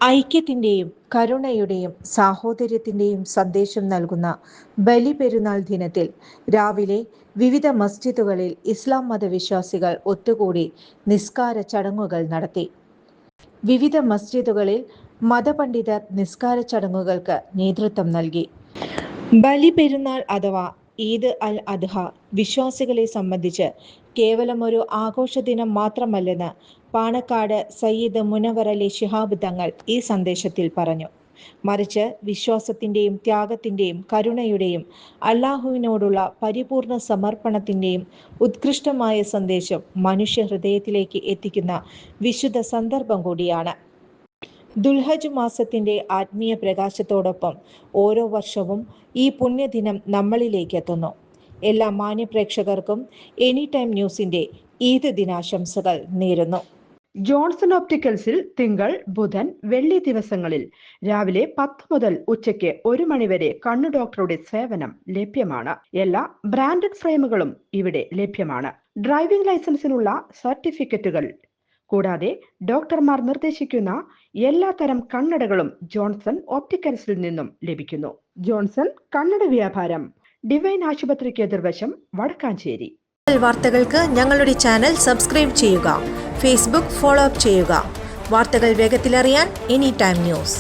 ഐക്യത്തിൻ്റെയും കരുണയുടെയും സാഹോദര്യത്തിൻ്റെയും സന്ദേശം നൽകുന്ന ബലിപെരുന്നാൾ ദിനത്തിൽ രാവിലെ വിവിധ മസ്ജിദുകളിൽ ഇസ്ലാം മതവിശ്വാസികൾ ഒത്തുകൂടി നിസ്കാര ചടങ്ങുകൾ നടത്തി. വിവിധ മസ്ജിദുകളിൽ മതപണ്ഡിതർ നിസ്കാര ചടങ്ങുകൾക്ക് നേതൃത്വം നൽകി. ബലിപെരുന്നാൾ അഥവാ ഈദ് അൽ അദ്ഹ വിശ്വാസികളെ സംബന്ധിച്ച് കേവലം ഒരു ആഘോഷദിനം മാത്രമല്ലെന്ന് പാണക്കാട് സയ്യിദ് മുനവർ അലി ശിഹാബ് തങ്ങൾ ഈ സന്ദേശത്തിൽ പറഞ്ഞു. മറിച്ച് വിശ്വാസത്തിൻ്റെയും ത്യാഗത്തിൻ്റെയും കരുണയുടെയും അല്ലാഹുവിനോടുള്ള പരിപൂർണ സമർപ്പണത്തിൻ്റെയും ഉത്കൃഷ്ടമായ സന്ദേശം മനുഷ്യ ഹൃദയത്തിലേക്ക് എത്തിക്കുന്ന വിശുദ്ധ സന്ദർഭം കൂടിയാണ്. ദുൽഹജ് മാസത്തിന്റെ ആത്മീയ പ്രകാശത്തോടൊപ്പം ഓരോ വർഷവും ഈ പുണ്യദിനം നമ്മളിലേക്ക് എത്തുന്നു. എല്ലാ മാന്യ പ്രേക്ഷകർക്കും എനി ടൈം ന്യൂസിന്റെ ഈദ് ദിനാശംസകൾ നേരുന്നു. ജോൺസൺ ഓപ്റ്റിക്കൽസിൽ തിങ്കൾ, ബുധൻ, വെള്ളി ദിവസങ്ങളിൽ രാവിലെ 10 മുതൽ ഉച്ചയ്ക്ക് 1 മണിവരെ കണ്ണു ഡോക്ടറുടെ സേവനം ലഭ്യമാണ്. എല്ലാ ബ്രാൻഡഡ് ഫ്രെയിമുകളും ഇവിടെ ലഭ്യമാണ്. ഡ്രൈവിംഗ് ലൈസൻസിനുള്ള സർട്ടിഫിക്കറ്റുകൾ കൂടാതെ ഡോക്ടർമാർ നിർദ്ദേശിക്കുന്ന എല്ലാ തരം കണ്ണടകളും ജോൺസൺ ഓപ്റ്റിക്കൽസിൽ നിന്നും ലഭിക്കുന്നു. ജോൺസൺ കണ്ണട വ്യാപാരം, ഡിവൈൻ ആശുപത്രിക്ക് എതിർവശം, വടക്കാഞ്ചേരി. വാർത്തകൾക്ക് ഞങ്ങളുടെ ചാനൽ സബ്സ്ക്രൈബ് ചെയ്യുക. ഫേസ്ബുക്ക് ഫോളോ അപ്പ് ചെയ്യുക. വാർത്തകൾ വേഗത്തിലറിയാൻ എനി ടൈം ന്യൂസ്.